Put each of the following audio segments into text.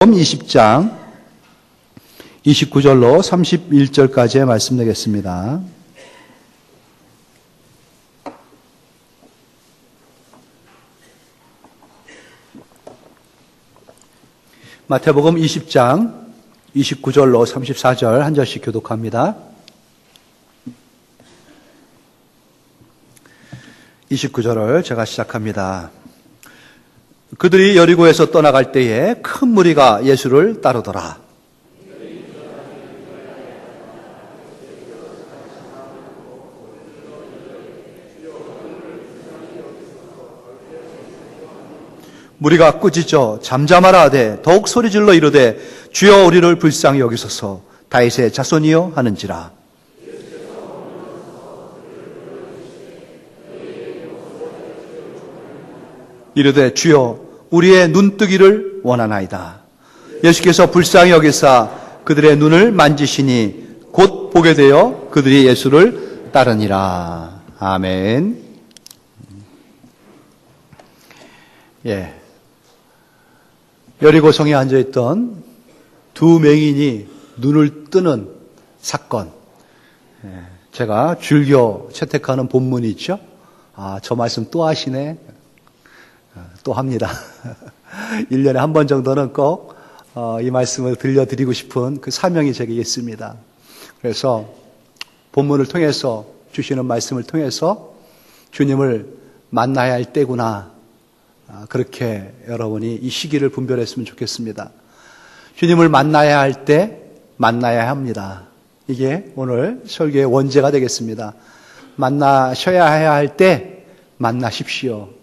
20장 29절로 31절까지의 말씀 되겠습니다. 마태복음 20장 29절로 34절 한 절씩 교독합니다. 29절을 제가 시작합니다. 그들이 여리고에서 떠나갈 때에 큰 무리가 예수를 따르더라. 무리가 꾸짖어 잠잠하라 하되 더욱 소리질러 이르되 주여 우리를 불쌍히 여기소서 다윗의 자손이여 하는지라. 이르되 주여 우리의 눈뜨기를 원하나이다. 예수께서 불쌍히 여기사 그들의 눈을 만지시니 곧 보게 되어 그들이 예수를 따르니라. 아멘. 여리고성에 앉아있던 두 맹인이 눈을 뜨는 사건. 제가 즐겨 채택하는 본문이 있죠. 저 말씀 또 하시네. 또 합니다. 1년에 한 번 정도는 꼭 이 말씀을 들려드리고 싶은 그 사명이 제게 있습니다. 그래서 본문을 통해서 주시는 말씀을 통해서 주님을 만나야 할 때구나. 그렇게 여러분이 이 시기를 분별했으면 좋겠습니다. 주님을 만나야 할 때 만나야 합니다. 이게 오늘 설교의 원제가 되겠습니다. 만나셔야 할 때 만나십시오.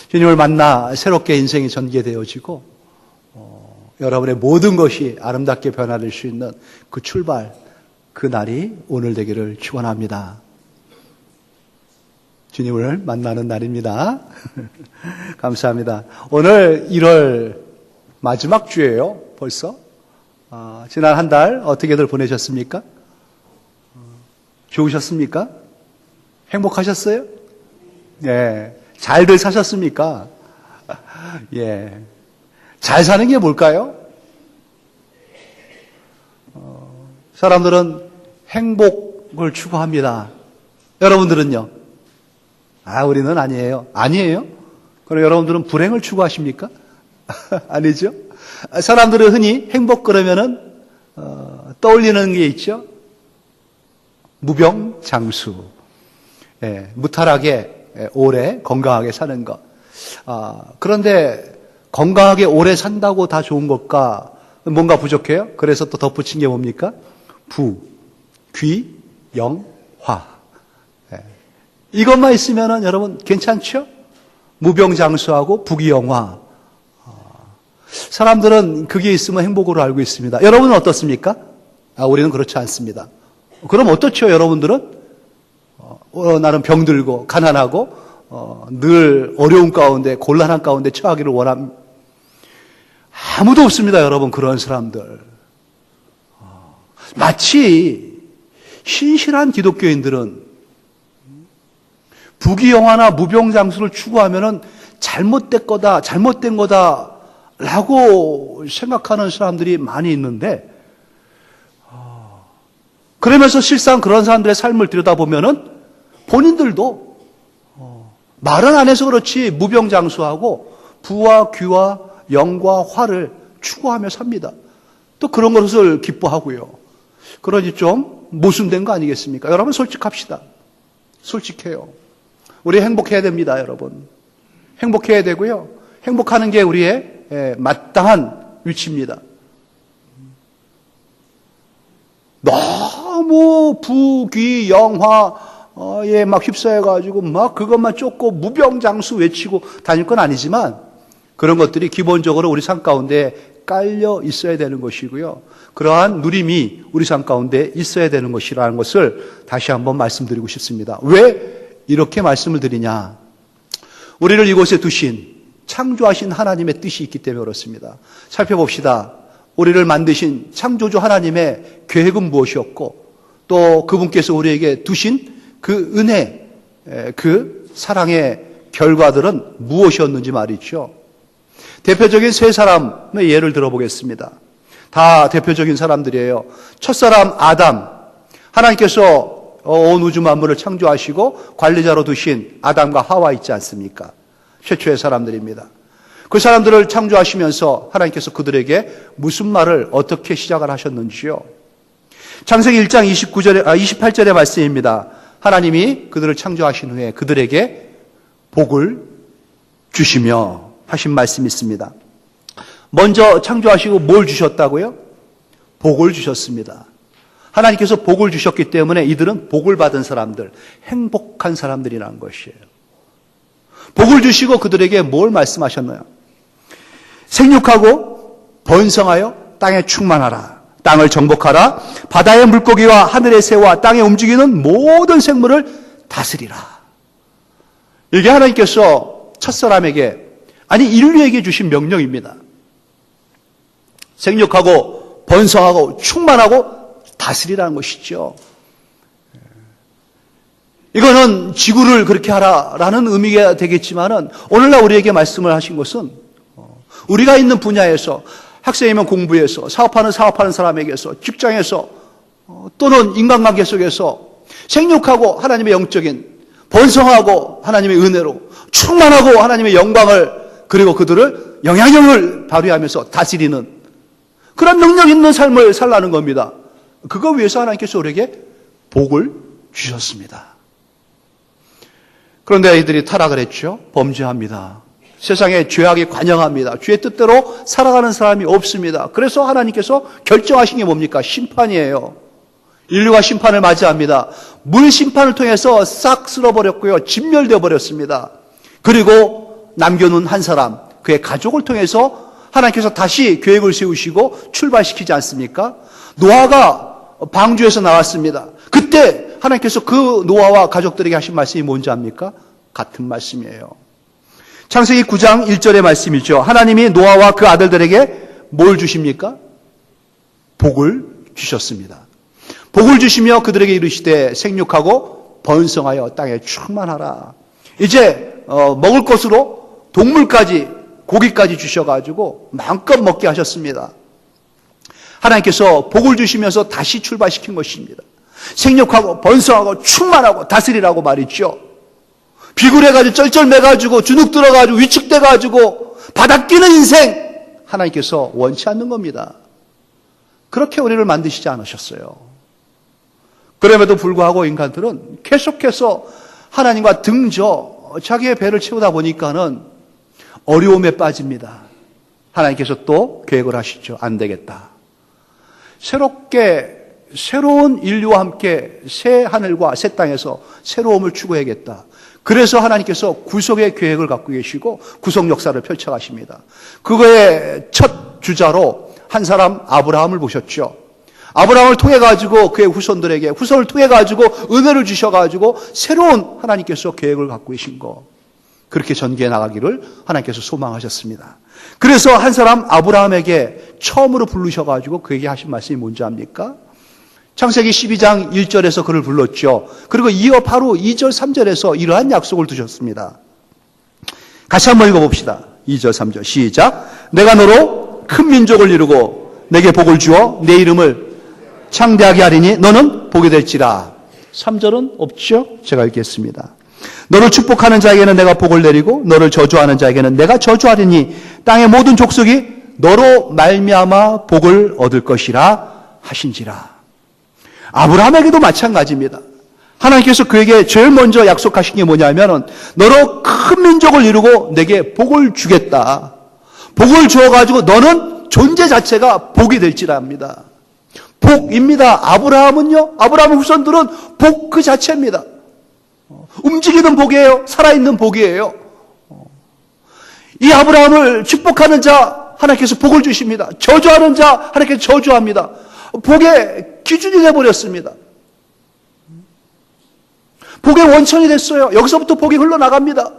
주님을 만나 새롭게 인생이 전개되어지고 여러분의 모든 것이 아름답게 변화될 수 있는 그 출발, 그 날이 오늘 되기를 축원합니다. 주님을 만나는 날입니다. 감사합니다. 오늘 1월 마지막 주예요. 벌써 지난 한 달 어떻게들 보내셨습니까? 좋으셨습니까? 행복하셨어요? 네. 잘들 사셨습니까? 잘 사는 게 뭘까요? 사람들은 행복을 추구합니다. 여러분들은요? 우리는 아니에요. 아니에요? 그럼 여러분들은 불행을 추구하십니까? 아니죠? 사람들은 흔히 행복 그러면은 떠올리는 게 있죠? 무병장수. 무탈하게 오래 건강하게 사는 것. 그런데 건강하게 오래 산다고 다 좋은 것과 뭔가 부족해요? 그래서 또 덧붙인 게 뭡니까? 부, 귀, 영, 화. 이것만 있으면은 여러분 괜찮죠? 무병장수하고 부귀영화. 사람들은 그게 있으면 행복으로 알고 있습니다. 여러분은 어떻습니까? 우리는 그렇지 않습니다. 그럼 어떻죠, 여러분들은? 나는 병들고 가난하고 늘 어려운 가운데 곤란한 가운데 처하기를 원합니다. 아무도 없습니다, 여러분. 그런 사람들. 마치 신실한 기독교인들은 부귀영화나 무병장수를 추구하면은 잘못된 거다라고 생각하는 사람들이 많이 있는데, 그러면서 실상 그런 사람들의 삶을 들여다보면은 본인들도 말은 안 해서 그렇지 무병장수하고 부와 귀와 영과 화를 추구하며 삽니다. 또 그런 것을 기뻐하고요. 그러니 좀 모순된 거 아니겠습니까? 여러분 솔직합시다. 솔직해요. 우리 행복해야 됩니다, 여러분. 행복해야 되고요. 행복하는 게 우리의 마땅한 위치입니다. 너무 부, 귀, 영화에 막 휩싸여가지고 막 그것만 쫓고 무병장수 외치고 다닐 건 아니지만 그런 것들이 기본적으로 우리 삶 가운데 깔려 있어야 되는 것이고요. 그러한 누림이 우리 삶 가운데 있어야 되는 것이라는 것을 다시 한번 말씀드리고 싶습니다. 왜 이렇게 말씀을 드리냐? 우리를 이곳에 두신 창조하신 하나님의 뜻이 있기 때문에 그렇습니다. 살펴봅시다. 우리를 만드신 창조주 하나님의 계획은 무엇이었고 또 그분께서 우리에게 두신 그 은혜, 그 사랑의 결과들은 무엇이었는지 말이죠. 대표적인 세 사람의 예를 들어보겠습니다. 다 대표적인 사람들이에요. 첫사람 아담, 하나님께서 온 우주 만물을 창조하시고 관리자로 두신 아담과 하와 있지 않습니까? 최초의 사람들입니다. 그 사람들을 창조하시면서 하나님께서 그들에게 무슨 말을 어떻게 시작을 하셨는지요? 창세기 1장 28절의 말씀입니다. 하나님이 그들을 창조하신 후에 그들에게 복을 주시며 하신 말씀이 있습니다. 먼저 창조하시고 뭘 주셨다고요? 복을 주셨습니다. 하나님께서 복을 주셨기 때문에 이들은 복을 받은 사람들, 행복한 사람들이라는 것이에요. 복을 주시고 그들에게 뭘 말씀하셨나요? 생육하고 번성하여 땅에 충만하라. 땅을 정복하라. 바다의 물고기와 하늘의 새와 땅에 움직이는 모든 생물을 다스리라. 이게 하나님께서 첫사람에게, 아니 인류에게 주신 명령입니다. 생육하고 번성하고 충만하고 다스리라는 것이죠. 이거는 지구를 그렇게 하라라는 의미가 되겠지만은 오늘날 우리에게 말씀을 하신 것은 우리가 있는 분야에서 학생이면 공부에서 사업하는 사람에게서 직장에서 또는 인간관계 속에서 생육하고 하나님의 영적인 번성하고 하나님의 은혜로 충만하고 하나님의 영광을 그리고 그들을 영향력을 발휘하면서 다스리는 그런 능력 있는 삶을 살라는 겁니다. 그거 위해서 하나님께서 우리에게 복을 주셨습니다. 그런데 이들이 타락을 했죠. 범죄합니다. 세상에 죄악이 관영합니다. 죄의 뜻대로 살아가는 사람이 없습니다. 그래서 하나님께서 결정하신 게 뭡니까? 심판이에요. 인류가 심판을 맞이합니다. 물 심판을 통해서 싹 쓸어버렸고요. 진멸되어 버렸습니다. 그리고 남겨놓은 한 사람, 그의 가족을 통해서 하나님께서 다시 계획을 세우시고 출발시키지 않습니까? 노아가 방주에서 나왔습니다. 그때 하나님께서 그 노아와 가족들에게 하신 말씀이 뭔지 압니까? 같은 말씀이에요. 창세기 9장 1절의 말씀이죠. 하나님이 노아와 그 아들들에게 뭘 주십니까? 복을 주셨습니다. 복을 주시며 그들에게 이르시되 생육하고 번성하여 땅에 충만하라. 이제 먹을 것으로 동물까지 고기까지 주셔가지고 마음껏 먹게 하셨습니다. 하나님께서 복을 주시면서 다시 출발시킨 것입니다. 생육하고 번성하고 충만하고 다스리라고 말이죠. 비굴해가지고 쩔쩔매가지고 주눅 들어가지고 위축돼가지고 바닥끼는 인생 하나님께서 원치 않는 겁니다. 그렇게 우리를 만드시지 않으셨어요. 그럼에도 불구하고 인간들은 계속해서 하나님과 등져 자기의 배를 채우다 보니까는 어려움에 빠집니다. 하나님께서 또 계획을 하시죠. 안 되겠다. 새로운 인류와 함께 새 하늘과 새 땅에서 새로움을 추구해야겠다. 그래서 하나님께서 구속의 계획을 갖고 계시고 구속 역사를 펼쳐가십니다. 그거의 첫 주자로 한 사람 아브라함을 보셨죠. 아브라함을 통해 가지고 그의 후손들에게 후손을 통해 가지고 은혜를 주셔 가지고 새로운 하나님께서 계획을 갖고 계신 거. 그렇게 전개해 나가기를 하나님께서 소망하셨습니다. 그래서 한 사람 아브라함에게 처음으로 부르셔 가지고 그에게 하신 말씀이 뭔지 압니까? 창세기 12장 1절에서 그를 불렀죠. 그리고 이어 바로 2절 3절에서 이러한 약속을 두셨습니다. 같이 한번 읽어봅시다. 2절 3절 시작. 내가 너로 큰 민족을 이루고 내게 복을 주어 내 이름을 창대하게 하리니 너는 복이 될지라. 3절은 없죠? 제가 읽겠습니다. 너를 축복하는 자에게는 내가 복을 내리고 너를 저주하는 자에게는 내가 저주하리니 땅의 모든 족속이 너로 말미암아 복을 얻을 것이라 하신지라. 아브라함에게도 마찬가지입니다. 하나님께서 그에게 제일 먼저 약속하신 게 뭐냐면 너로 큰 민족을 이루고 내게 복을 주겠다. 복을 주어가지고 너는 존재 자체가 복이 될지라 합니다. 복입니다. 아브라함은요. 아브라함의 후손들은 복 그 자체입니다. 움직이는 복이에요. 살아있는 복이에요. 이 아브라함을 축복하는 자 하나님께서 복을 주십니다. 저주하는 자 하나님께서 저주합니다. 복의 기준이 되어버렸습니다. 복의 원천이 됐어요. 여기서부터 복이 흘러나갑니다.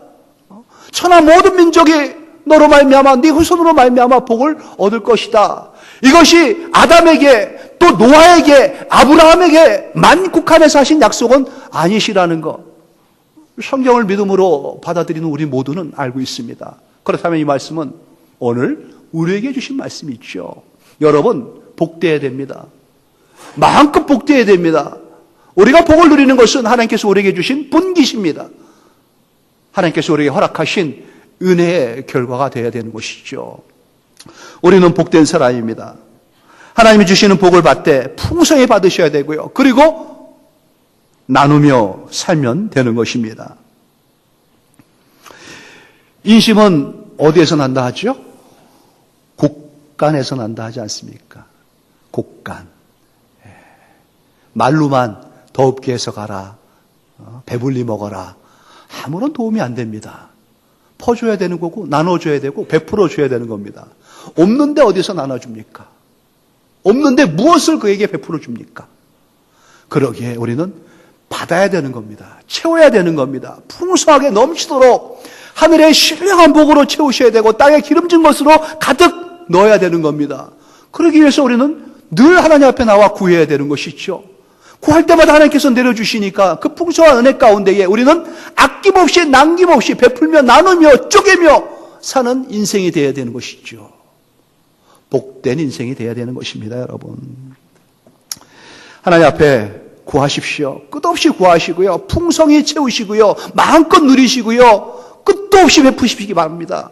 천하 모든 민족이 너로 말미암아 네 후손으로 말미암아 복을 얻을 것이다. 이것이 아담에게 또 노아에게 아브라함에게만 국한해서 하신 약속은 아니시라는 것. 성경을 믿음으로 받아들이는 우리 모두는 알고 있습니다. 그렇다면 이 말씀은 오늘 우리에게 주신 말씀이 있죠. 여러분, 복되어야 됩니다. 마음껏 복되어야 됩니다. 우리가 복을 누리는 것은 하나님께서 우리에게 주신 본기십니다. 하나님께서 우리에게 허락하신 은혜의 결과가 되어야 되는 것이죠. 우리는 복된 사람입니다. 하나님이 주시는 복을 받되 풍성히 받으셔야 되고요. 그리고 나누며 살면 되는 것입니다. 인심은 어디에서 난다 하죠? 곡간에서 난다 하지 않습니까? 곡간. 말로만 더럽게 해서 가라. 배불리 먹어라. 아무런 도움이 안 됩니다. 퍼줘야 되는 거고 나눠줘야 되고 베풀어 줘야 되는 겁니다. 없는데 어디서 나눠줍니까? 없는데 무엇을 그에게 베풀어 줍니까? 그러기에 우리는 받아야 되는 겁니다. 채워야 되는 겁니다. 풍성하게 넘치도록 하늘의 신령한 복으로 채우셔야 되고 땅에 기름진 것으로 가득 넣어야 되는 겁니다. 그러기 위해서 우리는 늘 하나님 앞에 나와 구해야 되는 것이죠. 구할 때마다 하나님께서 내려주시니까 그 풍성한 은혜 가운데에 우리는 아낌없이 남김없이 베풀며 나누며 쪼개며 사는 인생이 되어야 되는 것이죠. 복된 인생이 되어야 되는 것입니다, 여러분. 하나님 앞에 구하십시오. 끝없이 구하시고요. 풍성히 채우시고요. 마음껏 누리시고요. 끝도 없이 베푸시기 바랍니다.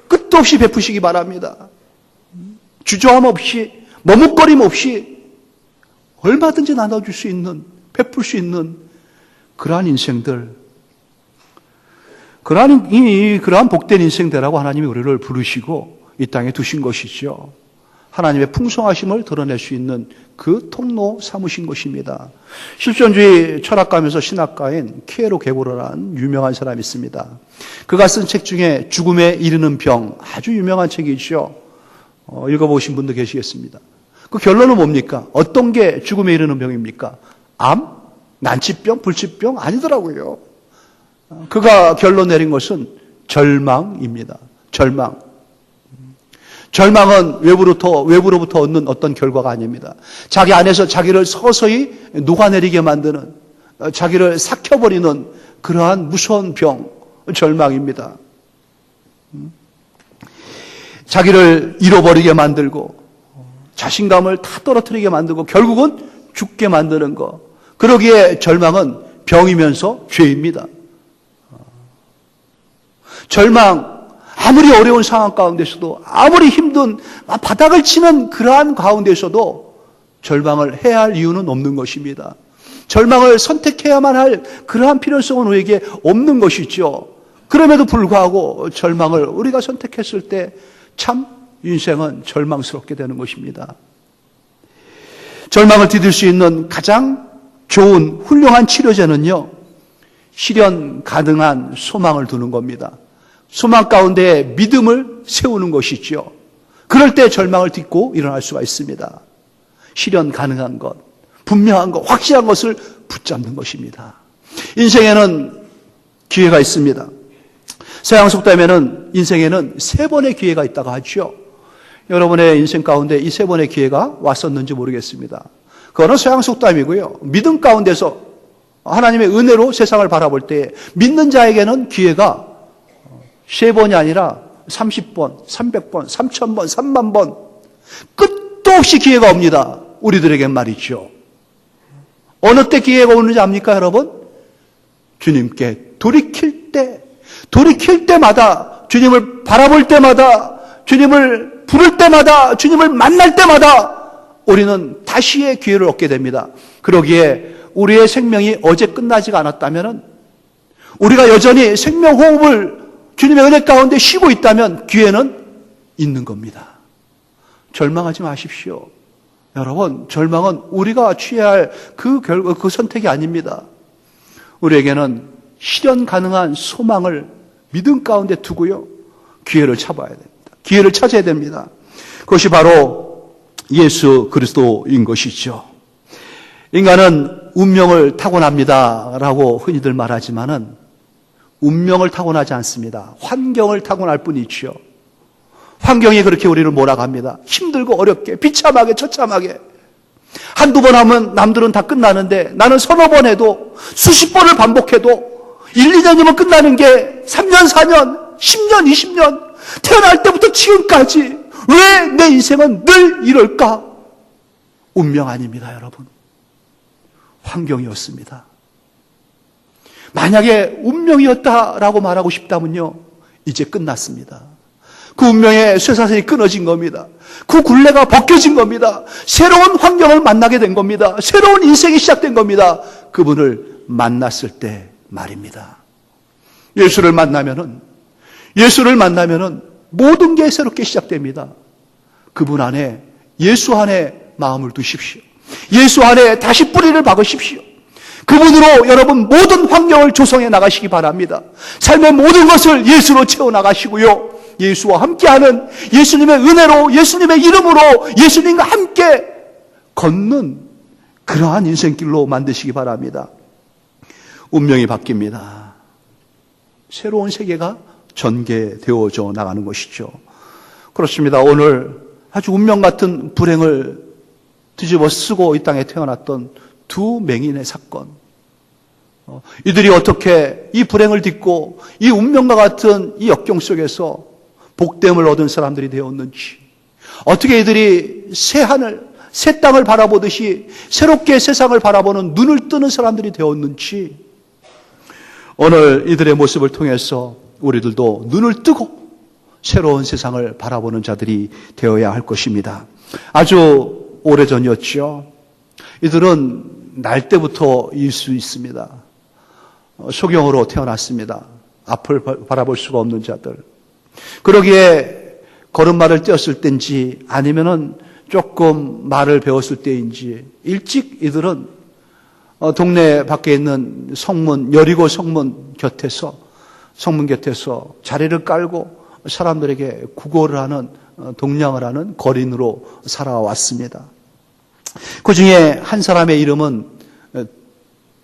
끝도 없이 베푸시기 바랍니다. 주저함 없이 머뭇거림 없이 얼마든지 나눠줄 수 있는, 베풀 수 있는 그러한 인생들, 그러한 복된 인생들하고 하나님이 우리를 부르시고 이 땅에 두신 것이죠. 하나님의 풍성하심을 드러낼 수 있는 그 통로 삼으신 것입니다. 실존주의 철학가면서 신학가인 키에로 게고르라는 유명한 사람이 있습니다. 그가 쓴 책 중에 죽음에 이르는 병, 아주 유명한 책이죠. 읽어보신 분도 계시겠습니다. 그 결론은 뭡니까? 어떤 게 죽음에 이르는 병입니까? 암? 난치병? 불치병? 아니더라고요. 그가 결론 내린 것은 절망입니다. 절망. 절망은 외부로부터 얻는 어떤 결과가 아닙니다. 자기 안에서 자기를 서서히 녹아내리게 만드는, 자기를 삭혀버리는 그러한 무서운 병, 절망입니다. 자기를 잃어버리게 만들고 자신감을 다 떨어뜨리게 만들고 결국은 죽게 만드는 것. 그러기에 절망은 병이면서 죄입니다. 절망, 아무리 어려운 상황 가운데서도 아무리 힘든 바닥을 치는 그러한 가운데서도 절망을 해야 할 이유는 없는 것입니다. 절망을 선택해야만 할 그러한 필요성은 우리에게 없는 것이죠. 그럼에도 불구하고 절망을 우리가 선택했을 때 참 인생은 절망스럽게 되는 것입니다. 절망을 디딜 수 있는 가장 좋은 훌륭한 치료제는요, 실현 가능한 소망을 두는 겁니다. 소망 가운데 믿음을 세우는 것이죠. 그럴 때 절망을 딛고 일어날 수가 있습니다. 실현 가능한 것, 분명한 것, 확실한 것을 붙잡는 것입니다. 인생에는 기회가 있습니다. 서양 속담에는 인생에는 3번의 기회가 있다고 하죠. 여러분의 인생 가운데 이 3번의 기회가 왔었는지 모르겠습니다. 그거는 서양 속담이고요. 믿음 가운데서 하나님의 은혜로 세상을 바라볼 때 믿는 자에게는 기회가 3번이 아니라 30번, 300번, 3000번, 30,000번 끝도 없이 기회가 옵니다. 우리들에겐 말이죠. 어느 때 기회가 오는지 압니까, 여러분? 주님께 돌이킬 때마다, 주님을 바라볼 때마다, 주님을 부를 때마다, 주님을 만날 때마다 우리는 다시의 기회를 얻게 됩니다. 그러기에 우리의 생명이 어제 끝나지가 않았다면, 우리가 여전히 생명 호흡을 주님의 은혜 가운데 쉬고 있다면 기회는 있는 겁니다. 절망하지 마십시오. 여러분, 절망은 우리가 취해야 할 그 선택이 아닙니다. 우리에게는 실현 가능한 소망을 믿음 가운데 두고요, 기회를 잡아야 됩니다. 기회를 찾아야 됩니다. 그것이 바로 예수 그리스도인 것이죠. 인간은 운명을 타고납니다라고 흔히들 말하지만은 운명을 타고나지 않습니다. 환경을 타고날 뿐이죠. 환경이 그렇게 우리를 몰아갑니다. 힘들고 어렵게, 비참하게, 처참하게. 한두 번 하면 남들은 다 끝나는데 나는 서너 번 해도, 수십 번을 반복해도 1, 2년이면 끝나는 게 3년, 4년, 10년, 20년, 태어날 때부터 지금까지 왜 내 인생은 늘 이럴까? 운명 아닙니다, 여러분. 환경이었습니다. 만약에 운명이었다라고 말하고 싶다면요, 이제 끝났습니다. 그 운명의 쇠사슬이 끊어진 겁니다. 그 굴레가 벗겨진 겁니다. 새로운 환경을 만나게 된 겁니다. 새로운 인생이 시작된 겁니다. 그분을 만났을 때 말입니다. 예수를 만나면은 모든 게 새롭게 시작됩니다. 그분 안에, 예수 안에 마음을 두십시오. 예수 안에 다시 뿌리를 박으십시오. 그분으로 여러분 모든 환경을 조성해 나가시기 바랍니다. 삶의 모든 것을 예수로 채워나가시고요. 예수와 함께하는, 예수님의 은혜로, 예수님의 이름으로 예수님과 함께 걷는 그러한 인생길로 만드시기 바랍니다. 운명이 바뀝니다. 새로운 세계가 전개되어져 나가는 것이죠. 그렇습니다. 오늘 아주 운명 같은 불행을 뒤집어 쓰고 이 땅에 태어났던 두 맹인의 사건. 이들이 어떻게 이 불행을 딛고 이 운명과 같은 이 역경 속에서 복됨을 얻은 사람들이 되었는지, 어떻게 이들이 새 하늘, 새 땅을 바라보듯이 새롭게 세상을 바라보는 눈을 뜨는 사람들이 되었는지, 오늘 이들의 모습을 통해서 우리들도 눈을 뜨고 새로운 세상을 바라보는 자들이 되어야 할 것입니다. 아주 오래전이었죠. 이들은 날 때부터일 수 있습니다. 소경으로 태어났습니다. 앞을 바라볼 수가 없는 자들. 그러기에 걸음마를 떼었을 때인지 아니면은 조금 말을 배웠을 때인지 일찍 이들은 동네 밖에 있는 성문, 여리고 성문 곁에서 자리를 깔고 사람들에게 구걸을 하는, 동냥을 하는 거린으로 살아왔습니다. 그 중에 한 사람의 이름은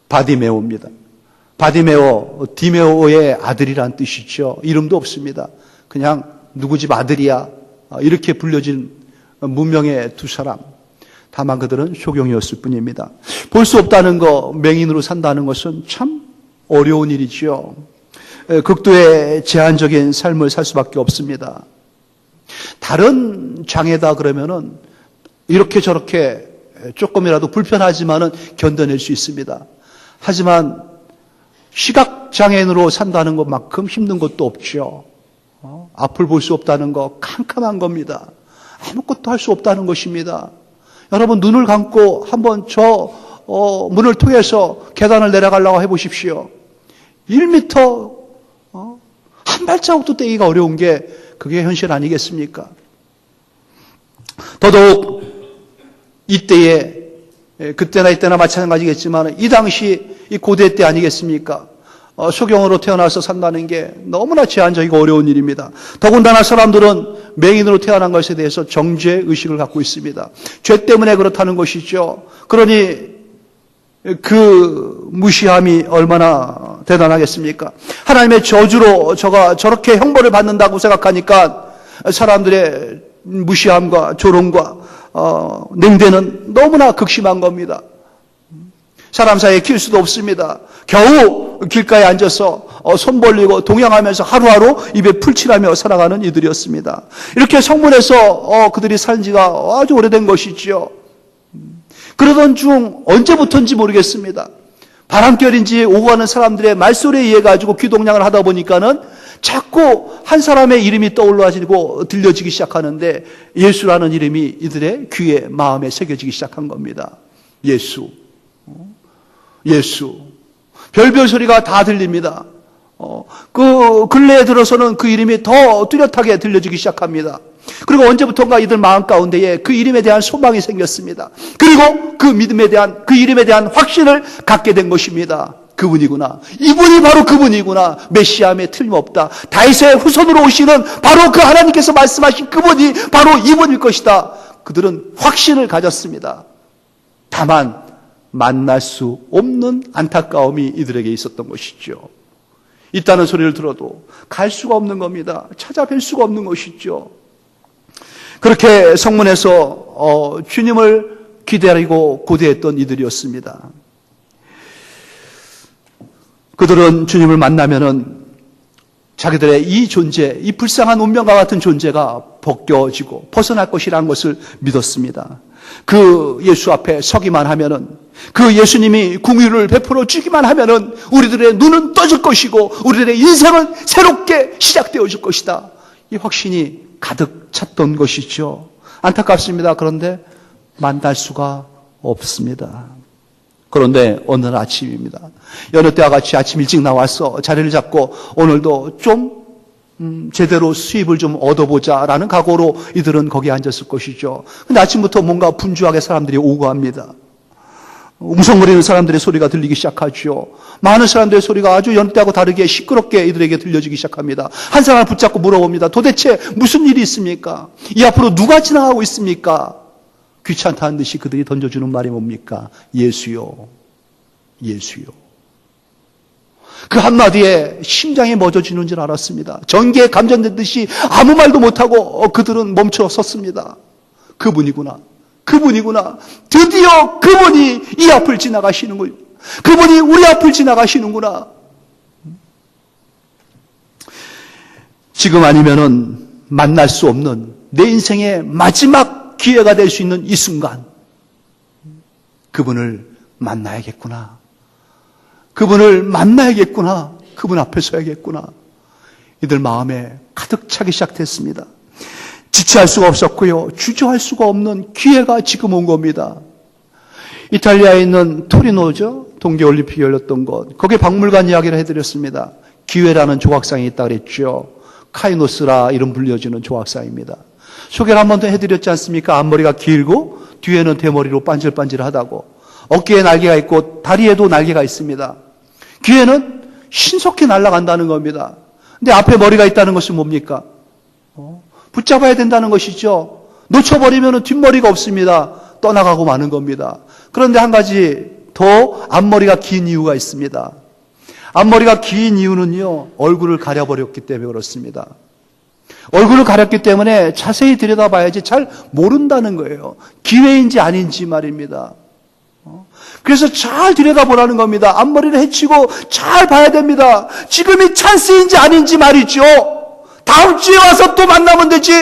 바디메오입니다. 바디메오, 디메오의 아들이란 뜻이죠. 이름도 없습니다. 그냥 누구 집 아들이야 이렇게 불려진 무명의 두 사람. 다만 그들은 소경이었을 뿐입니다. 볼 수 없다는 거, 맹인으로 산다는 것은 참 어려운 일이지요. 극도의 제한적인 삶을 살 수밖에 없습니다. 다른 장애다 그러면은 이렇게 저렇게 조금이라도 불편하지만은 견뎌낼 수 있습니다. 하지만 시각장애인으로 산다는 것만큼 힘든 것도 없죠. 앞을 볼 수 없다는 거 캄캄한 겁니다. 아무것도 할 수 없다는 것입니다. 여러분 눈을 감고 한번 저 문을 통해서 계단을 내려가려고 해보십시오. 1m 한 발자국도 떼기가 어려운 게 그게 현실 아니겠습니까? 더더욱 이때에, 그때나 이때나 마찬가지겠지만 이 당시 이 고대 때 아니겠습니까? 소경으로 태어나서 산다는 게 너무나 제한적이고 어려운 일입니다. 더군다나 사람들은 맹인으로 태어난 것에 대해서 정죄의식을 갖고 있습니다. 죄 때문에 그렇다는 것이죠. 그러니 그 무시함이 얼마나 대단하겠습니까? 하나님의 저주로 저가 저렇게 형벌을 받는다고 생각하니까 사람들의 무시함과 조롱과 냉대는 너무나 극심한 겁니다. 사람 사이에 길 수도 없습니다. 겨우 길가에 앉아서 손 벌리고 동양하면서 하루하루 입에 풀칠하며 살아가는 이들이었습니다. 이렇게 성문에서 그들이 산 지가 아주 오래된 것이죠. 그러던 중 언제부터인지 모르겠습니다. 바람결인지 오고 가는 사람들의 말소리에 의해 가지고 귀동냥을 하다 보니까는 자꾸 한 사람의 이름이 떠올라지고 들려지기 시작하는데 예수라는 이름이 이들의 귀에 마음에 새겨지기 시작한 겁니다. 예수. 별별 소리가 다 들립니다. 그 근래에 들어서는 그 이름이 더 뚜렷하게 들려지기 시작합니다. 그리고 언제부턴가 이들 마음 가운데에 그 이름에 대한 소망이 생겼습니다. 그리고 그 믿음에 대한, 그 이름에 대한 확신을 갖게 된 것입니다. 그분이구나. 이분이 바로 그분이구나. 메시아함에 틀림없다. 다윗의 후손으로 오시는 바로 그 하나님께서 말씀하신 그분이 바로 이분일 것이다. 그들은 확신을 가졌습니다. 다만 만날 수 없는 안타까움이 이들에게 있었던 것이죠. 있다는 소리를 들어도 갈 수가 없는 겁니다. 찾아뵐 수가 없는 것이죠. 그렇게 성문에서 주님을 기다리고 고대했던 이들이었습니다. 그들은 주님을 만나면은 자기들의 이 존재, 이 불쌍한 운명과 같은 존재가 벗겨지고 벗어날 것이라는 것을 믿었습니다. 그 예수 앞에 서기만 하면은, 그 예수님이 긍휼을 베풀어 주기만 하면은 우리들의 눈은 떠질 것이고 우리들의 인생은 새롭게 시작되어질 것이다. 이 확신이 가득 찼던 것이죠. 안타깝습니다. 그런데 만날 수가 없습니다. 그런데 어느 날 아침입니다. 여느 때와 같이 아침 일찍 나와서 자리를 잡고 오늘도 좀 제대로 수입을 좀 얻어보자라는 각오로 이들은 거기에 앉았을 것이죠. 근데 아침부터 뭔가 분주하게 사람들이 오고 합니다. 웅성거리는 사람들의 소리가 들리기 시작하죠. 많은 사람들의 소리가 아주 여느 때하고 다르게 시끄럽게 이들에게 들려지기 시작합니다. 한 사람을 붙잡고 물어봅니다. 도대체 무슨 일이 있습니까? 이 앞으로 누가 지나가고 있습니까? 귀찮다는 듯이 그들이 던져주는 말이 뭡니까? 예수요. 예수요. 그 한마디에 심장이 멎어지는 줄 알았습니다. 전기에 감전된 듯이 아무 말도 못하고 그들은 멈춰 섰습니다. 그분이구나. 그분이구나. 드디어 그분이 이 앞을 지나가시는 거예요. 그분이 우리 앞을 지나가시는구나. 지금 아니면은 만날 수 없는 내 인생의 마지막 기회가 될 수 있는 이 순간, 그분을 만나야겠구나. 그분을 만나야겠구나. 그분 앞에 서야겠구나. 이들 마음에 가득 차기 시작됐습니다. 지체할 수가 없었고요. 주저할 수가 없는 기회가 지금 온 겁니다. 이탈리아에 있는 토리노죠. 동계올림픽이 열렸던 곳. 거기에 박물관 이야기를 해드렸습니다. 기회라는 조각상이 있다고 그랬죠. 카이노스라 이름 불려지는 조각상입니다. 소개를 한 번 더 해드렸지 않습니까? 앞머리가 길고 뒤에는 대머리로 반질반질하다고. 어깨에 날개가 있고 다리에도 날개가 있습니다. 귀에는 신속히 날아간다는 겁니다. 근데 앞에 머리가 있다는 것은 뭡니까? 붙잡아야 된다는 것이죠. 놓쳐버리면 뒷머리가 없습니다. 떠나가고 마는 겁니다. 그런데 한 가지 더 앞머리가 긴 이유가 있습니다. 앞머리가 긴 이유는요, 얼굴을 가려버렸기 때문에 그렇습니다. 얼굴을 가렸기 때문에 자세히 들여다봐야지 잘 모른다는 거예요. 기회인지 아닌지 말입니다. 그래서 잘 들여다보라는 겁니다. 앞머리를 헤치고 잘 봐야 됩니다. 지금이 찬스인지 아닌지 말이죠. 다음 주에 와서 또 만나면 되지.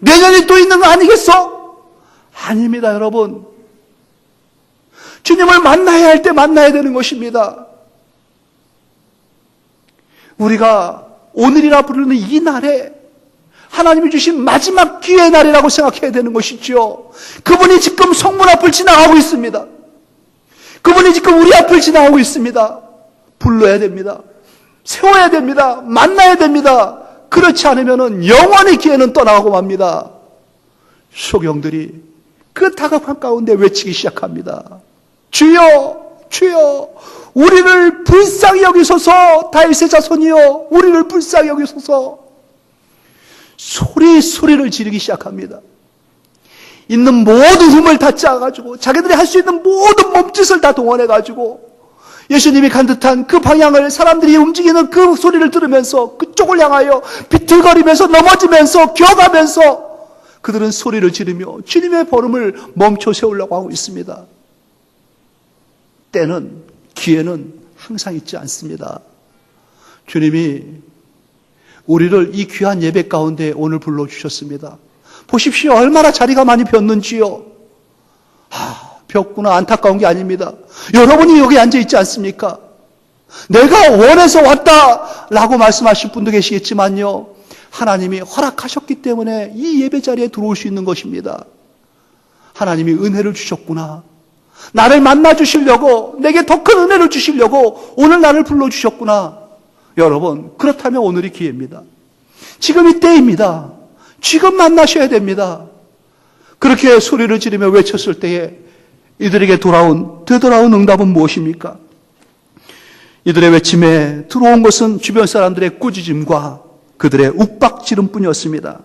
내년이 또 있는 거 아니겠어? 아닙니다, 여러분. 주님을 만나야 할 때 만나야 되는 것입니다. 우리가 오늘이라 부르는 이 날에 하나님이 주신 마지막 기회의 날이라고 생각해야 되는 것이죠. 그분이 지금 성문 앞을 지나가고 있습니다. 그분이 지금 우리 앞을 지나가고 있습니다. 불러야 됩니다. 세워야 됩니다. 만나야 됩니다. 그렇지 않으면 영원히 기회는 떠나가고 맙니다. 소경들이 그 다급한 가운데 외치기 시작합니다. 주여, 주여, 우리를 불쌍히 여기소서. 다윗의 자손이여, 우리를 불쌍히 여기소서. 소리를 지르기 시작합니다. 있는 모든 힘을 다 짜가지고 자기들이 할 수 있는 모든 몸짓을 다 동원해가지고 예수님이 간 듯한 그 방향을, 사람들이 움직이는 그 소리를 들으면서 그쪽을 향하여 비틀거리면서 넘어지면서 기어가면서 그들은 소리를 지르며 주님의 걸음을 멈춰 세우려고 하고 있습니다. 때는, 기회는 항상 있지 않습니다. 주님이 우리를 이 귀한 예배 가운데 오늘 불러주셨습니다. 보십시오. 얼마나 자리가 많이 비었는지요. 비었구나. 안타까운 게 아닙니다. 여러분이 여기 앉아있지 않습니까? 내가 원해서 왔다라고 말씀하실 분도 계시겠지만요. 하나님이 허락하셨기 때문에 이 예배 자리에 들어올 수 있는 것입니다. 하나님이 은혜를 주셨구나. 나를 만나주시려고, 내게 더 큰 은혜를 주시려고 오늘 나를 불러주셨구나. 여러분, 그렇다면 오늘이 기회입니다. 지금 이 때입니다. 지금 만나셔야 됩니다. 그렇게 소리를 지르며 외쳤을 때에 이들에게 되돌아온 응답은 무엇입니까? 이들의 외침에 들어온 것은 주변 사람들의 꾸짖음과 그들의 욱박지름뿐이었습니다.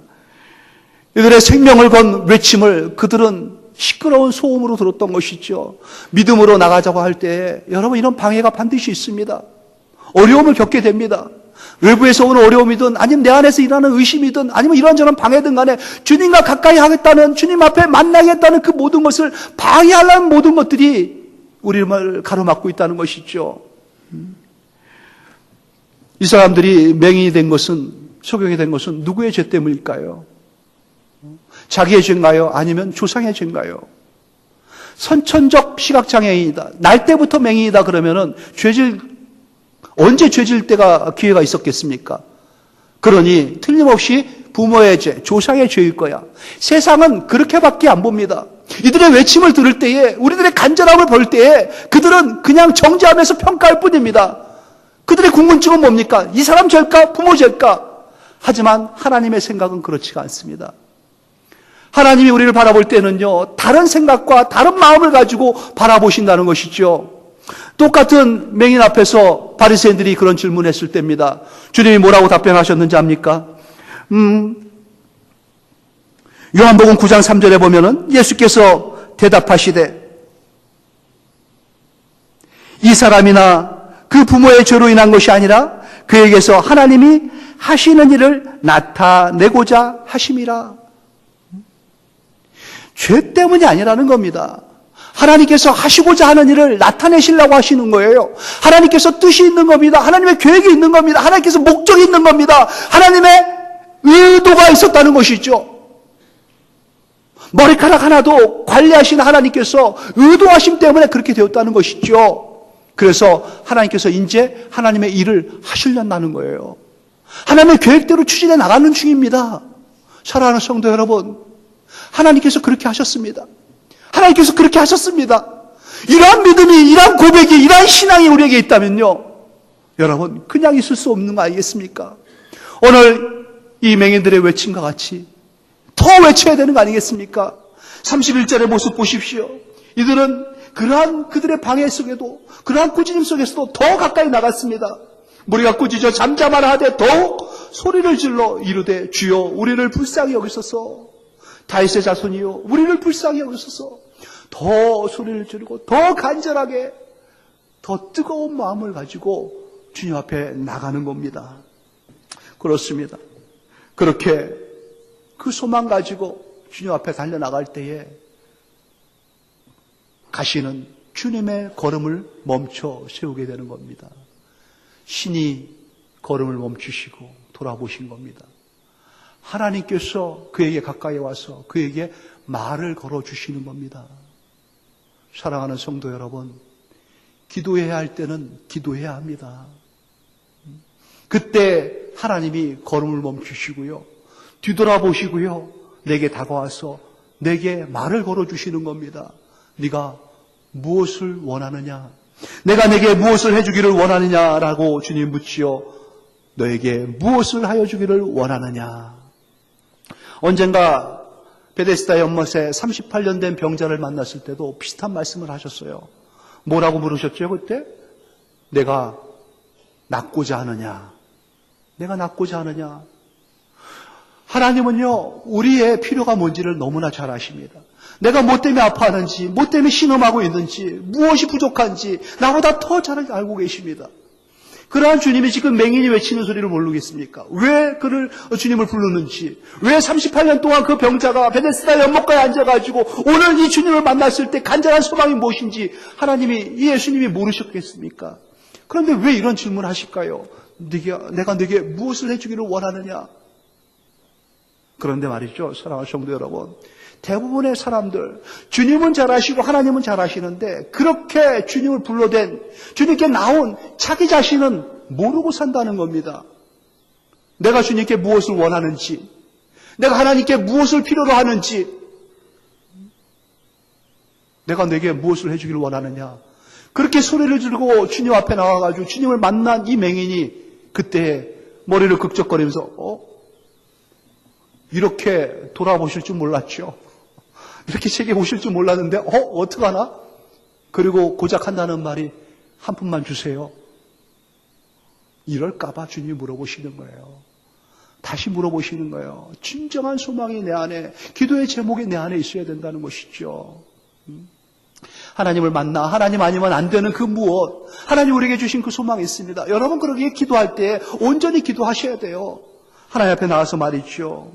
이들의 생명을 건 외침을 그들은 시끄러운 소음으로 들었던 것이죠. 믿음으로 나가자고 할 때 여러분, 이런 방해가 반드시 있습니다. 어려움을 겪게 됩니다. 외부에서 오는 어려움이든 아니면 내 안에서 일어나는 의심이든 아니면 이런저런 방해든 간에 주님과 가까이 하겠다는, 주님 앞에 만나겠다는 그 모든 것을 방해하려는 모든 것들이 우리를 가로막고 있다는 것이죠. 이 사람들이 맹인이 된 것은, 소경이 된 것은 누구의 죄 때문일까요? 자기의 죄인가요? 아니면 조상의 죄인가요? 선천적 시각장애인이다. 날 때부터 맹인이다 그러면은 언제 죄질 때가 기회가 있었겠습니까? 그러니 틀림없이 부모의 죄, 조상의 죄일 거야. 세상은 그렇게밖에 안 봅니다. 이들의 외침을 들을 때에, 우리들의 간절함을 볼 때에 그들은 그냥 정죄하면서 평가할 뿐입니다. 그들의 궁금증은 뭡니까? 이 사람 죄일까? 부모 죄일까? 하지만 하나님의 생각은 그렇지가 않습니다. 하나님이 우리를 바라볼 때는요, 다른 생각과 다른 마음을 가지고 바라보신다는 것이죠. 똑같은 맹인 앞에서 바리새인들이 그런 질문했을 때입니다. 주님이 뭐라고 답변하셨는지 압니까? 요한복음 9장 3절에 보면은 예수께서 대답하시되 이 사람이나 그 부모의 죄로 인한 것이 아니라 그에게서 하나님이 하시는 일을 나타내고자 하심이라. 죄 때문이 아니라는 겁니다. 하나님께서 하시고자 하는 일을 나타내시려고 하시는 거예요. 하나님께서 뜻이 있는 겁니다. 하나님의 계획이 있는 겁니다. 하나님께서 목적이 있는 겁니다. 하나님의 의도가 있었다는 것이죠. 머리카락 하나도 관리하시는 하나님께서 의도하심 때문에 그렇게 되었다는 것이죠. 그래서 하나님께서 이제 하나님의 일을 하시려는 거예요. 하나님의 계획대로 추진해 나가는 중입니다. 사랑하는 성도 여러분, 하나님께서 그렇게 하셨습니다. 하나님께서 그렇게 하셨습니다. 이러한 믿음이, 이러한 고백이, 이러한 신앙이 우리에게 있다면요, 여러분 그냥 있을 수 없는 거 아니겠습니까? 오늘 이 맹인들의 외침과 같이 더 외쳐야 되는 거 아니겠습니까? 31절의 모습 보십시오. 이들은 그러한 그들의 방해 속에도, 그러한 꾸짖음 속에서도 더 가까이 나갔습니다. 무리가 꾸짖어 잠잠하라 하되 더욱 소리를 질러 이르되 주여 우리를 불쌍히 여기소서. 다윗의 자손이요 우리를 불쌍히 여기소서. 더 소리를 지르고 더 간절하게, 더 뜨거운 마음을 가지고 주님 앞에 나가는 겁니다. 그렇습니다. 그렇게 그 소망 가지고 주님 앞에 달려나갈 때에 가시는 주님의 걸음을 멈춰 세우게 되는 겁니다. 신이 걸음을 멈추시고 돌아보신 겁니다. 하나님께서 그에게 가까이 와서 그에게 말을 걸어주시는 겁니다. 사랑하는 성도 여러분, 기도해야 할 때는 기도해야 합니다. 그때 하나님이 걸음을 멈추시고요, 뒤돌아보시고요, 내게 다가와서 내게 말을 걸어주시는 겁니다. 네가 무엇을 원하느냐? 내가 내게 무엇을 해주기를 원하느냐라고 주님 묻지요. 너에게 무엇을 하여 주기를 원하느냐? 언젠가 베데스다 연못에 38년 된 병자를 만났을 때도 비슷한 말씀을 하셨어요. 뭐라고 물으셨죠 그때? 내가 낫고자 하느냐? 내가 낫고자 하느냐? 하나님은요, 우리의 필요가 뭔지를 너무나 잘 아십니다. 내가 뭐 때문에 아파하는지, 뭐 때문에 신음하고 있는지, 무엇이 부족한지 나보다 더 잘 알고 계십니다. 그러한 주님이 지금 맹인이 외치는 소리를 모르겠습니까? 왜 그를 주님을 부르는지, 왜 38년 동안 그 병자가 베데스다 연못가에 앉아가지고 오늘 이 주님을 만났을 때 간절한 소망이 무엇인지 하나님이, 이 예수님이 모르셨겠습니까? 그런데 왜 이런 질문을 하실까요? 내가 네게 무엇을 해주기를 원하느냐? 그런데 말이죠, 사랑하는 성도 여러분, 대부분의 사람들, 주님은 잘 아시고 하나님은 잘 아시는데 그렇게 주님을 불러댄, 주님께 나온 자기 자신은 모르고 산다는 겁니다. 내가 주님께 무엇을 원하는지, 내가 하나님께 무엇을 필요로 하는지, 내가 내게 무엇을 해주기를 원하느냐. 그렇게 소리를 지르고 주님 앞에 나와가지고 주님을 만난 이 맹인이 그때 머리를 극적거리면서 이렇게 돌아보실 줄 몰랐죠. 이렇게 제게 오실 줄 몰랐는데 어떡하나? 그리고 고작 한다는 말이 한 푼만 주세요. 이럴까 봐 주님이 물어보시는 거예요. 다시 물어보시는 거예요. 진정한 소망이 내 안에, 기도의 제목이 내 안에 있어야 된다는 것이죠. 하나님을 만나 하나님 아니면 안 되는 그 무엇, 하나님 우리에게 주신 그 소망이 있습니다. 여러분 그러기에 기도할 때 온전히 기도하셔야 돼요. 하나님 앞에 나와서 말이죠.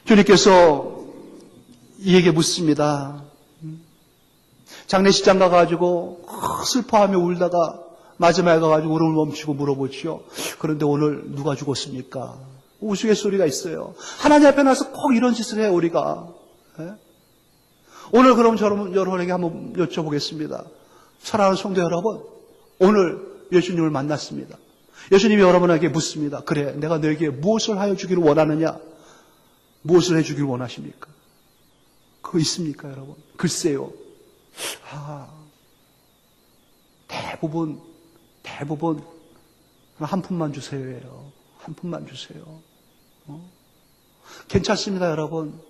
주님께서 이에게 묻습니다. 장례식장 가가지고 슬퍼하며 울다가 마지막에 가가지고 울음을 멈추고 물어보죠. 그런데 오늘 누가 죽었습니까? 우스갯소리가 있어요. 하나님 앞에 나서 꼭 이런 짓을 해요, 우리가. 예? 오늘 그럼 여러분에게 한번 여쭤보겠습니다. 사랑하는 성도 여러분, 오늘 예수님을 만났습니다. 예수님이 여러분에게 묻습니다. 그래, 내가 너에게 무엇을 하여 주기를 원하느냐? 무엇을 해주길 원하십니까? 그거 있습니까, 여러분? 글쎄요. 대부분 한 푼만 주세요예요. 한 푼만 주세요. 괜찮습니다, 여러분.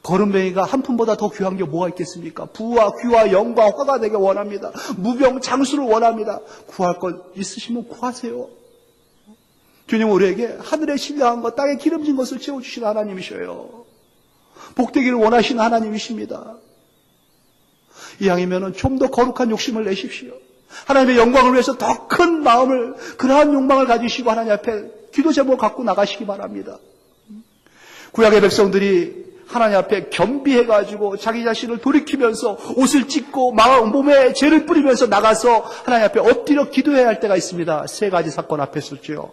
거름뱅이가 한 푼보다 더 귀한 게 뭐가 있겠습니까? 부와 귀와 영과 화가 되게 원합니다. 무병장수를 원합니다. 구할 것 있으시면 구하세요. 주님 우리에게 하늘에 신령한 것, 땅에 기름진 것을 채워주신 하나님이셔요. 복되기를 원하시는 하나님이십니다. 이왕이면 좀 더 거룩한 욕심을 내십시오. 하나님의 영광을 위해서 더 큰 마음을, 그러한 욕망을 가지시고 하나님 앞에 기도 제목을 갖고 나가시기 바랍니다. 구약의 백성들이 하나님 앞에 겸비해가지고 자기 자신을 돌이키면서 옷을 찢고 몸에 죄를 뿌리면서 나가서 하나님 앞에 엎드려 기도해야 할 때가 있습니다. 세 가지 사건 앞에 있었죠.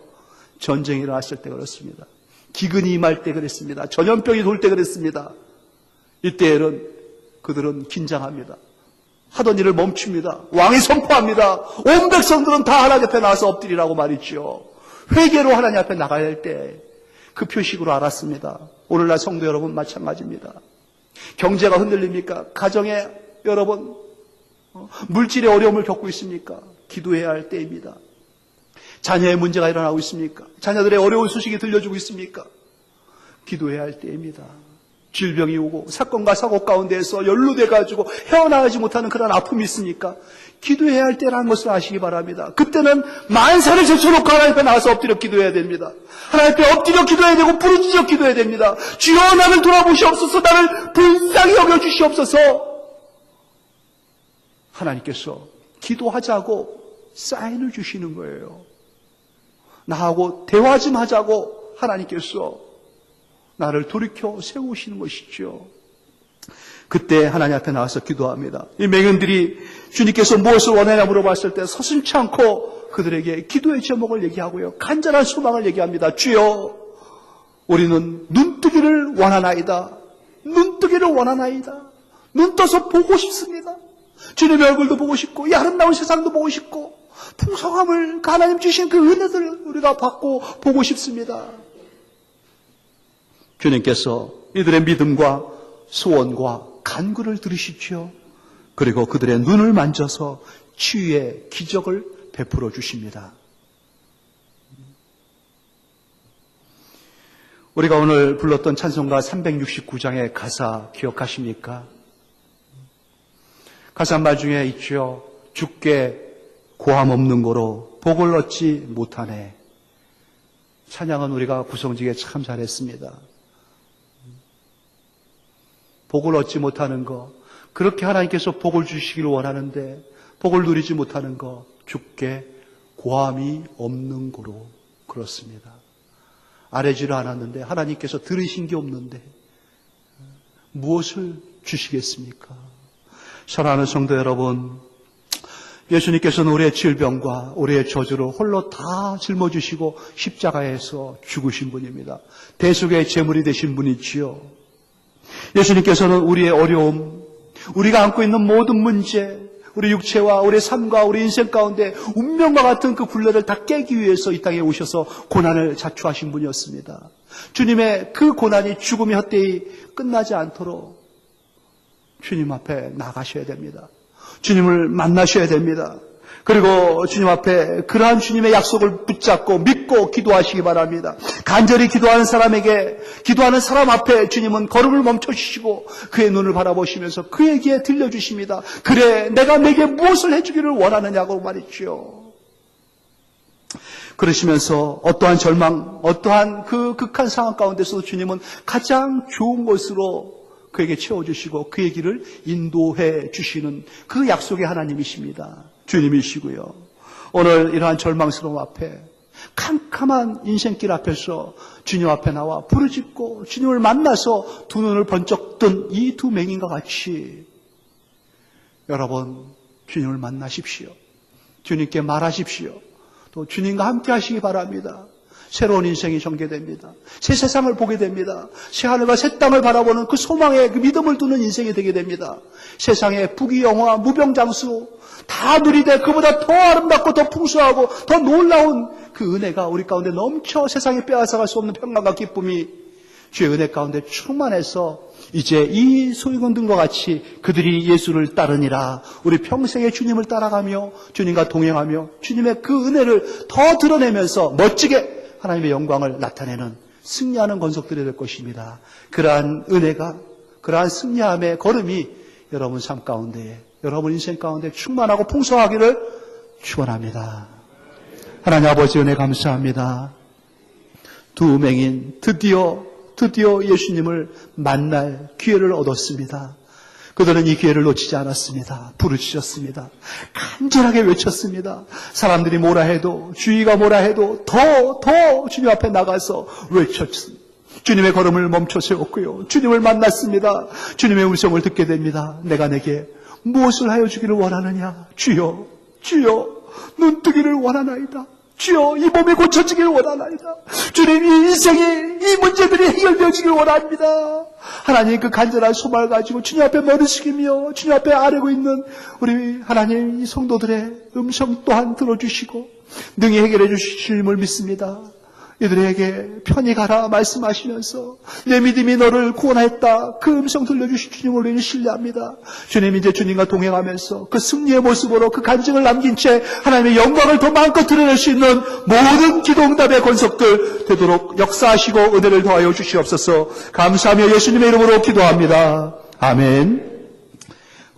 전쟁이 일어났을 때 그렇습니다. 기근이 임할 때 그랬습니다. 전염병이 돌 때 그랬습니다. 이때에는 그들은 긴장합니다. 하던 일을 멈춥니다. 왕이 선포합니다. 온 백성들은 다 하나님 앞에 나와서 엎드리라고 말이죠. 회개로 하나님 앞에 나가야 할 때 그 표식으로 알았습니다. 오늘날 성도 여러분 마찬가지입니다. 경제가 흔들립니까? 가정에 여러분 물질의 어려움을 겪고 있습니까? 기도해야 할 때입니다. 자녀의 문제가 일어나고 있습니까? 자녀들의 어려운 소식이 들려주고 있습니까? 기도해야 할 때입니다. 질병이 오고 사건과 사고 가운데에서 연루돼가지고 헤어나가지 못하는 그런 아픔이 있습니까? 기도해야 할 때라는 것을 아시기 바랍니다. 그때는 만사를 제쳐놓고 하나님 앞에 나와서 엎드려 기도해야 됩니다. 하나님 앞에 엎드려 기도해야 되고 부르짖어 기도해야 됩니다. 주여 나를 돌아보시옵소서, 나를 불쌍히 여겨주시옵소서. 하나님께서 기도하자고 사인을 주시는 거예요. 나하고 대화 좀 하자고 하나님께서 나를 돌이켜 세우시는 것이죠. 그때 하나님 앞에 나와서 기도합니다. 이 맹인들이 주님께서 무엇을 원하냐 물어봤을 때 서슴지 않고 그들에게 기도의 제목을 얘기하고요. 간절한 소망을 얘기합니다. 주여, 우리는 눈뜨기를 원하나이다. 눈뜨기를 원하나이다. 눈 떠서 보고 싶습니다. 주님의 얼굴도 보고 싶고 이 아름다운 세상도 보고 싶고 풍성함을, 하나님 주신 그 은혜들을 우리가 받고 보고 싶습니다. 주님께서 이들의 믿음과 소원과 간구를 들으시죠. 그리고 그들의 눈을 만져서 치유의 기적을 베풀어 주십니다. 우리가 오늘 불렀던 찬송가 369장의 가사 기억하십니까? 가사 한 말 중에 있죠. 주께 고함 없는 거로 복을 얻지 못하네. 찬양은 우리가 구성지게 참 잘했습니다. 복을 얻지 못하는 거, 그렇게 하나님께서 복을 주시기를 원하는데 복을 누리지 못하는 거, 주께 고함이 없는 거로 그렇습니다. 아뢰지를 않았는데 하나님께서 들으신 게 없는데 무엇을 주시겠습니까? 사랑하는 성도 여러분, 예수님께서는 우리의 질병과 우리의 저주를 홀로 다 짊어지시고 십자가에서 죽으신 분입니다. 대속의 제물이 되신 분이지요. 예수님께서는 우리의 어려움, 우리가 안고 있는 모든 문제, 우리 육체와 우리 삶과 우리 인생 가운데 운명과 같은 그 굴레를 다 깨기 위해서 이 땅에 오셔서 고난을 자초하신 분이었습니다. 주님의 그 고난이 죽음이 헛되이 끝나지 않도록 주님 앞에 나가셔야 됩니다. 주님을 만나셔야 됩니다. 그리고 주님 앞에 그러한 주님의 약속을 붙잡고 믿고 기도하시기 바랍니다. 간절히 기도하는 사람에게, 기도하는 사람 앞에 주님은 걸음을 멈춰주시고 그의 눈을 바라보시면서 그에게 들려주십니다. 그래, 내게 무엇을 해주기를 원하느냐고 말이죠. 그러시면서 어떠한 절망, 어떠한 그 극한 상황 가운데서도 주님은 가장 좋은 것으로 그에게 채워주시고 그의 길을 인도해 주시는 그 약속의 하나님이십니다. 주님이시고요. 오늘 이러한 절망스러움 앞에, 캄캄한 인생길 앞에서 주님 앞에 나와 부르짖고 주님을 만나서 두 눈을 번쩍 뜬 이 두 맹인과 같이 여러분 주님을 만나십시오. 주님께 말하십시오. 또 주님과 함께 하시기 바랍니다. 새로운 인생이 전개됩니다. 새 세상을 보게 됩니다. 새 하늘과 새 땅을 바라보는 그 소망에 그 믿음을 두는 인생이 되게 됩니다. 세상의 부귀영화, 무병장수 다 누리되 그보다 더 아름답고 더 풍성하고 더 놀라운 그 은혜가 우리 가운데 넘쳐 세상에 빼앗아갈 수 없는 평강과 기쁨이 주의 은혜 가운데 충만해서 이제 이 소유원들과 같이 그들이 예수를 따르니라. 우리 평생에 주님을 따라가며 주님과 동행하며 주님의 그 은혜를 더 드러내면서 멋지게 하나님의 영광을 나타내는 승리하는 권속들이 될 것입니다. 그러한 은혜가, 그러한 승리함의 걸음이 여러분 삶 가운데, 여러분 인생 가운데 충만하고 풍성하기를 축원합니다. 하나님 아버지 은혜 감사합니다. 두 맹인 드디어 예수님을 만날 기회를 얻었습니다. 그들은 이 기회를 놓치지 않았습니다. 부르짖었습니다. 간절하게 외쳤습니다. 사람들이 뭐라 해도, 주위가 뭐라 해도 더 주님 앞에 나가서 외쳤습니다. 주님의 걸음을 멈춰 세웠고요. 주님을 만났습니다. 주님의 음성을 듣게 됩니다. 내가 내게 무엇을 하여 주기를 원하느냐? 주여, 눈뜨기를 원하나이다. 주여, 이 몸이 고쳐지기를 원하나이다. 주님, 이 인생이, 이 문제들이 해결되어지기를 원합니다. 하나님 그 간절한 소망을 가지고 주님 앞에 머리 숙이며 주님 앞에 아뢰고 있는 우리 하나님 이 성도들의 음성 또한 들어주시고 능히 해결해 주실 주님을 믿습니다. 이들에게 편히 가라 말씀하시면서 내 믿음이 너를 구원했다. 그 음성 들려주신 주님을 우리는 신뢰합니다. 주님 이제 주님과 동행하면서 그 승리의 모습으로 그 간증을 남긴 채 하나님의 영광을 더 마음껏 드러낼 수 있는 모든 기도응답의 권속들 되도록 역사하시고 은혜를 더하여 주시옵소서. 감사하며 예수님의 이름으로 기도합니다. 아멘.